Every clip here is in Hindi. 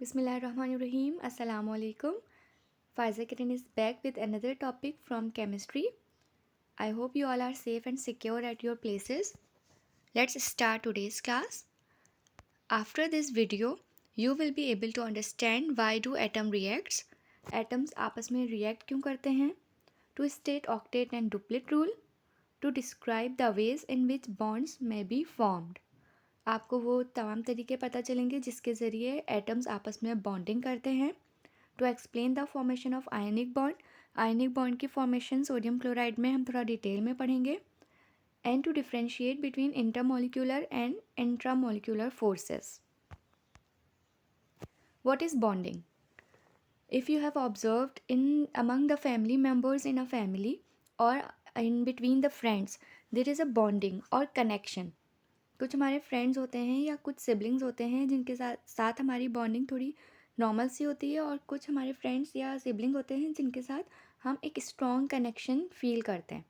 Bismillahirrahmanirrahim. Assalamu alaikum. Faiza Kiran is back with another topic from chemistry. I hope you all are safe and secure at your places. Let's start today's class. After this video, you will be able to understand why do atom reacts. Atoms आपस में react क्यों करते हैं? To state octet and duplet rule. To describe the ways in which bonds may be formed. आपको वो तमाम तरीके पता चलेंगे जिसके ज़रिए एटम्स आपस में बॉन्डिंग करते हैं. To explain the formation of ionic bond की फॉर्मेशन सोडियम क्लोराइड में हम थोड़ा डिटेल में पढ़ेंगे. And to differentiate between intermolecular and intramolecular forces. What is bonding? If you have observed in among the family members in a family और in between the friends there is a bonding और कनेक्शन. कुछ हमारे फ्रेंड्स होते हैं या कुछ सिबलिंग्स होते हैं जिनके साथ हमारी बॉन्डिंग थोड़ी नॉर्मल सी होती है, और कुछ हमारे फ्रेंड्स या सिबलिंग होते हैं जिनके साथ हम एक स्ट्रॉन्ग कनेक्शन फील करते हैं.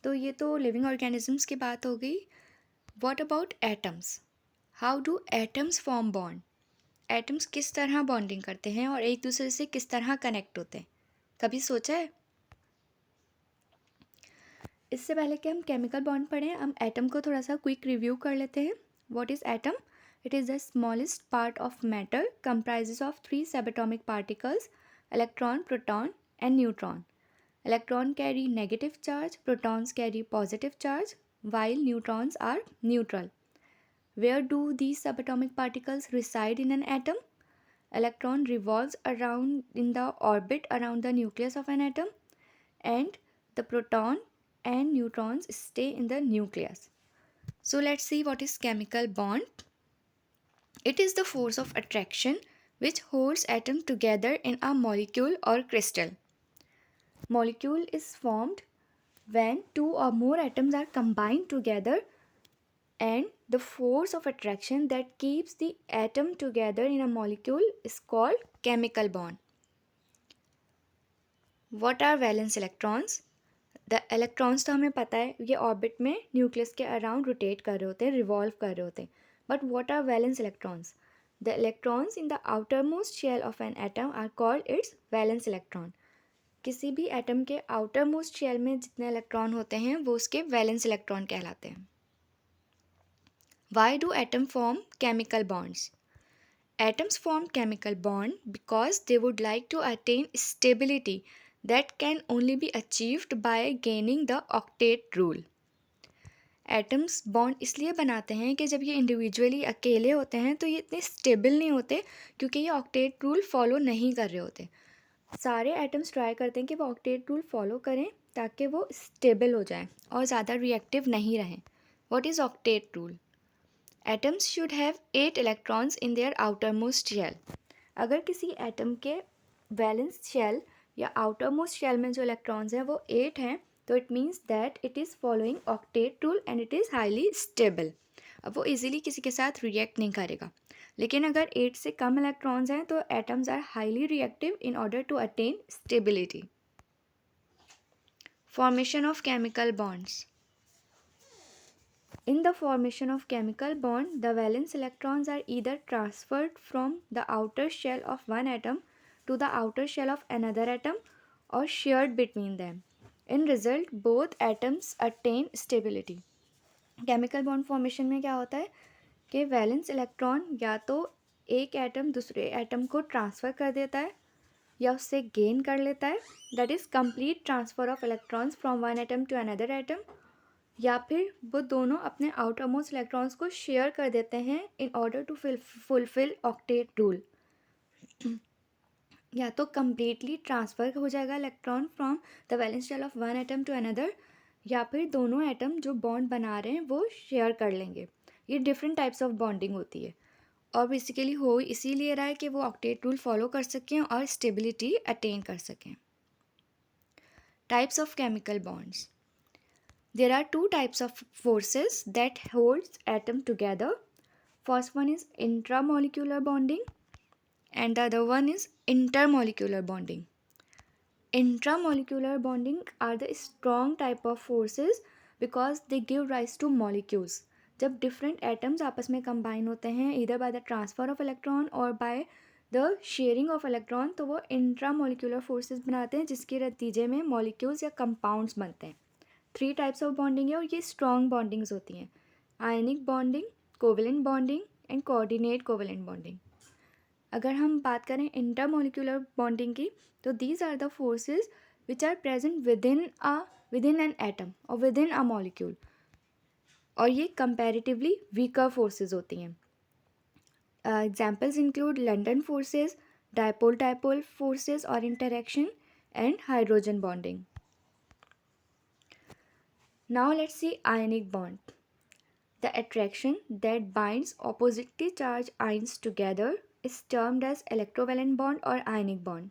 तो ये तो लिविंग ऑर्गेनिजम्स की बात हो गई. What about atoms? How do atoms form bond? Atoms किस तरह बॉन्डिंग करते हैं और एक दूसरे से किस तरह कनेक्ट होते हैं? कभी सोचा है? इससे पहले कि हम केमिकल बॉन्ड पढ़ें, हम एटम को थोड़ा सा क्विक रिव्यू कर लेते हैं. What is atom? It is the smallest part of matter, comprises of 3 subatomic particles, electron, proton and neutron. Electron carry negative charge, protons carry positive charge, while neutrons are neutral. Where do these subatomic particles reside in an atom? Electron revolves around in the orbit around the nucleus of an atom, and the proton and neutrons stay in the nucleus. So let's see what is chemical bond. It is the force of attraction which holds atoms together in a molecule or crystal. Molecule is formed when two or more atoms are combined together, and the force of attraction that keeps the atom together in a molecule is called chemical bond. What are valence electrons? The electrons तो हमें पता है ये ऑर्बिट में न्यूक्लियस के अराउंड रोटेट कर रहे होते हैं, रिवॉल्व कर रहे होते हैं. But what are valence electrons? The electrons in the outermost shell of an atom are called its valence electron. किसी भी एटम के outermost shell में जितने इलेक्ट्रॉन होते हैं वो उसके valence electron कहलाते हैं. Why do atoms form chemical bonds? Atoms form chemical bond because they would like to attain stability that can only be achieved by gaining the octet rule. Atoms bond इसलिए बनाते हैं कि जब ये इंडिविजुअली अकेले होते हैं तो ये इतने स्टेबल नहीं होते, क्योंकि ये ऑक्टेट रूल फॉलो नहीं कर रहे होते. सारे एटम्स ट्राई करते हैं कि वो ऑक्टेट रूल फॉलो करें ताकि वो स्टेबल हो जाए और ज़्यादा रिएक्टिव नहीं रहें. What is octet rule? Atoms should have 8 electrons in their outermost shell. अगर किसी एटम के वैलेंस शेल या आउटर मोस्ट शेल में जो इलेक्ट्रॉन्स हैं वो 8 हैं, तो it means that it is following octet rule and it is highly stable. अब वो इजीली किसी के साथ रिएक्ट नहीं करेगा. लेकिन अगर 8 से कम इलेक्ट्रॉन्स हैं तो atoms are highly reactive in order to attain stability. Formation of chemical bonds. In the formation of chemical bond, the valence electrons are either transferred from the outer shell of one atom to the outer shell of another atom or shared between them. In result, both atoms attain stability. Chemical bond formation में क्या होता है कि वैलेंस इलेक्ट्रॉन या तो एक एटम दूसरे एटम को ट्रांसफ़र कर देता है या उससे गेन कर लेता है, that is complete transfer of electrons from one atom to another atom, या फिर वो दोनों अपने आउटर मोस्ट इलेक्ट्रॉन्स को शेयर कर देते हैं in order to fulfil octet rule. या तो कम्प्लीटली ट्रांसफ़र हो जाएगा electron from the valence shell of one atom to another, या फिर दोनों एटम जो बॉन्ड बना रहे हैं वो शेयर कर लेंगे. ये डिफरेंट टाइप्स ऑफ बॉन्डिंग होती है और बेसिकली हो इसीलिए रहा है कि वो ऑक्टेट रूल फॉलो कर सकें और स्टेबिलिटी अटेन कर सकें. Types of chemical bonds. There are two types of forces that holds atom together. First one is intramolecular bonding and the other one is intermolecular bonding. Intramolecular bonding are the strong type of forces because they give rise to molecules. जब different atoms आपस में combine होते हैं either by the transfer of electron or by the sharing of electron, तो वो इंट्रा मोलिकुलर फोर्सेस बनाते हैं जिसके नतीजे में मॉलिक्यूल्स या कंपाउंड्स बनते हैं। 3 टाइप्स ऑफ बॉन्डिंग है और ये स्ट्रॉन्ग बॉन्डिंग्स होती हैं, ionic bonding, covalent bonding and coordinate covalent bonding. अगर हम बात करें इंटरमोलिकुलर बॉन्डिंग की, तो these are the forces which are present within an atom और विदिन अ मॉलिक्यूल, और ये कंपैरेटिवली वीकर फोर्सेस होती हैं। Examples include London forces, dipole dipole forces और interaction and hydrogen bonding. Now let's see ionic bond. The attraction that binds oppositely charged ions together is termed as electrovalent bond or ionic bond.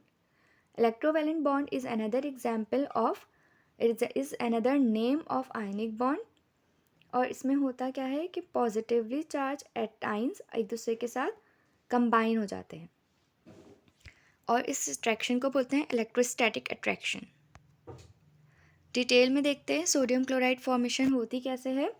Electrovalent bond is another example of, is another name of ionic bond. और इसमें होता क्या है कि पॉजिटिवली चार्ज आइंस एक दूसरे के साथ कंबाइन हो जाते हैं और इस अट्रैक्शन को बोलते हैं इलेक्ट्रोस्टैटिक अट्रैक्शन। डिटेल में देखते हैं सोडियम क्लोराइड फॉर्मेशन होती कैसे है।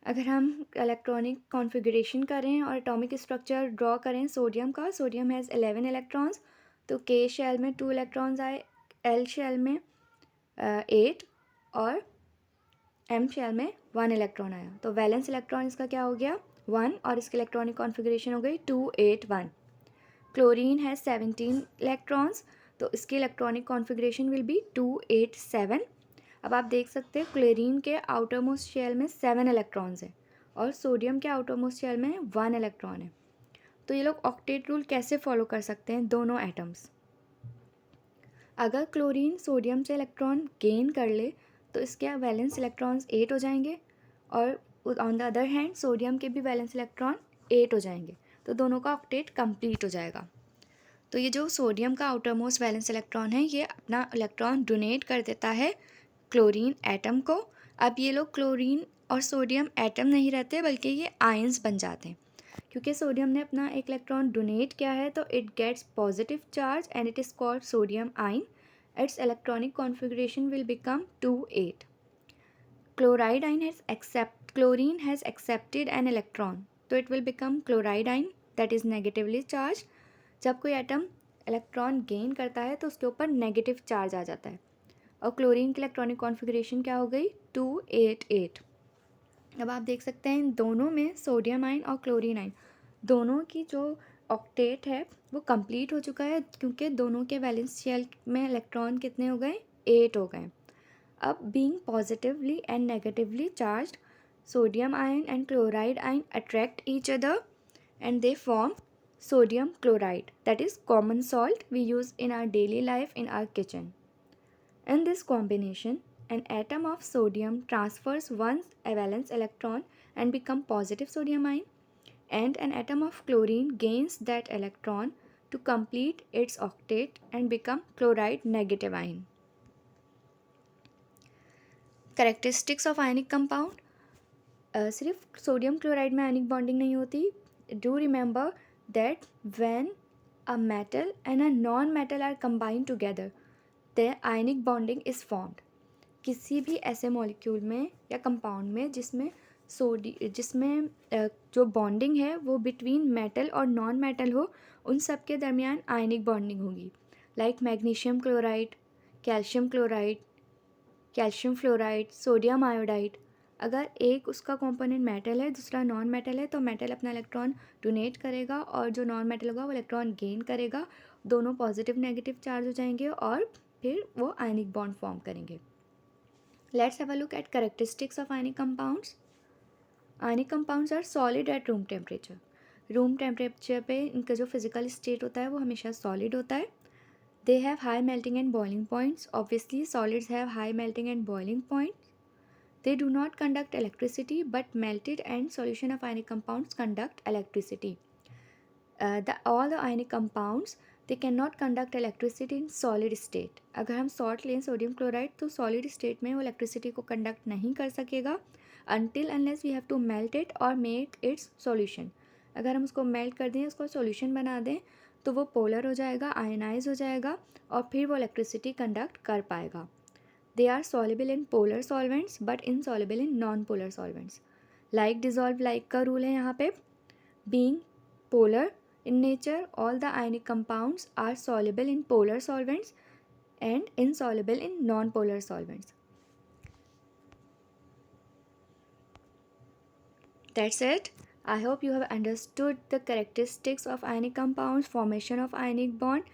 अगर हम इलेक्ट्रॉनिक कॉन्फ़िगरेशन करें और एटॉमिक स्ट्रक्चर ड्रॉ करें सोडियम का, सोडियम हैज़ 11 इलेक्ट्रॉन्स, तो के शेल में 2 इलेक्ट्रॉन्स आए, एल शेल में 8 और एम शेल में 1 इलेक्ट्रॉन आया। तो वैलेंस इलेक्ट्रॉन इसका क्या हो गया 1 और इसकी इलेक्ट्रॉनिक कॉन्फ़िगरेशन हो गई 2 8 1। क्लोरीन हैज़ 17 इलेक्ट्रॉन्स, तो इसकी इलेक्ट्रॉनिक कॉन्फ़िगरेशन विल बी 2 8 7। अब आप देख सकते हैं क्लोरीन के आउटर मोस्ट शेल में 7 इलेक्ट्रॉन्स हैं और सोडियम के आउटर मोस्ट शेल में 1 इलेक्ट्रॉन है। तो ये लोग ऑक्टेट रूल कैसे फॉलो कर सकते हैं दोनों एटम्स। अगर क्लोरीन सोडियम से इलेक्ट्रॉन गेन कर ले तो इसके वैलेंस इलेक्ट्रॉन्स 8 हो जाएंगे और on the other hand sodium के भी वैलेंस इलेक्ट्रॉन 8 हो जाएंगे, तो दोनों का ऑक्टेट कंप्लीट हो जाएगा। तो ये जो सोडियम का आउटर मोस्ट वैलेंस इलेक्ट्रॉन है ये अपना इलेक्ट्रॉन डोनेट कर देता है क्लोरीन एटम को। अब ये लोग क्लोरीन और सोडियम एटम नहीं रहते बल्कि ये आयंस बन जाते हैं, क्योंकि सोडियम ने अपना एक इलेक्ट्रॉन डोनेट किया है तो it gets positive charge and it is called sodium ion. It's electronic configuration will become 2 8। Chlorine has accepted an electron, तो it will become chloride ion that is negatively charge. जब कोई एटम इलेक्ट्रॉन गेन करता है तो उसके ऊपर नेगेटिव चार्ज आ जाता है और क्लोरीन की इलेक्ट्रॉनिक कॉन्फ़िगरेशन क्या हो गई 2 8 8। अब आप देख सकते हैं इन दोनों में सोडियम आयन और क्लोरीन आयन दोनों की जो ऑक्टेट है वो कंप्लीट हो चुका है, क्योंकि दोनों के वैलेंस शेल में इलेक्ट्रॉन कितने हो गए 8 हो गए। अब being positively and negatively charged, sodium ion and chloride ion attract each other and they form sodium chloride, that is common salt we use in our daily life in our kitchen. In this combination, an atom of sodium transfers one valence electron and become positive sodium ion, and an atom of chlorine gains that electron to complete its octet and become chloride negative ion. Characteristics of ionic compound. सिर्फ सोडियम क्लोराइड में आयनिक बॉन्डिंग नहीं होती. Do remember that when a metal and a non-metal are combined together, the ionic bonding is formed. किसी भी ऐसे मॉलिक्यूल में या कंपाउंड में जिसमें जो बॉन्डिंग है वो बिटवीन मेटल और नॉन मेटल हो, उन सब के दरमियान आयनिक बॉन्डिंग होगी, like magnesium chloride, calcium chloride, calcium fluoride, sodium iodide. अगर एक उसका कंपोनेंट मेटल है दूसरा नॉन मेटल है तो मेटल अपना इलेक्ट्रॉन डोनेट करेगा और जो नॉन मेटल होगा वो इलेक्ट्रॉन गेन करेगा, दोनों पॉजिटिव नेगेटिव चार्ज हो जाएंगे और फिर वो आयनिक बॉन्ड फॉर्म करेंगे. Let's have a look at characteristics of ionic compounds. Ionic compounds are solid at room temperature. Room temperature पे इनका जो फिजिकल स्टेट होता है वो हमेशा सॉलिड होता है. They have high melting and boiling points. Obviously, solids have high melting and boiling points. They do not conduct electricity, but melted and solution of ionic compounds conduct electricity. All the ionic compounds, they cannot conduct electricity in solid state. अगर हम सॉल्ट लें सोडियम क्लोराइड तो सॉलिड स्टेट में वो इलेक्ट्रिसिटी को कंडक्ट नहीं कर सकेगा until unless we have to melt it or make its solution. अगर हम उसको मेल्ट कर दें उसको सॉल्यूशन बना दें तो वो पोलर हो जाएगा, आयनाइज हो जाएगा और फिर वो इलेक्ट्रिसिटी कंडक्ट कर पाएगा. They are soluble in polar solvents but insoluble in non polar solvents. Like dissolve like का रूल है यहाँ पे. Being polar In nature, all the ionic compounds are soluble in polar solvents and insoluble in non-polar solvents. That's it. I hope you have understood the characteristics of ionic compounds, formation of ionic bond,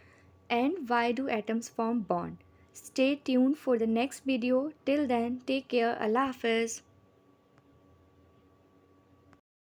and why do atoms form bond. Stay tuned for the next video. Till then, take care. Allah Hafiz.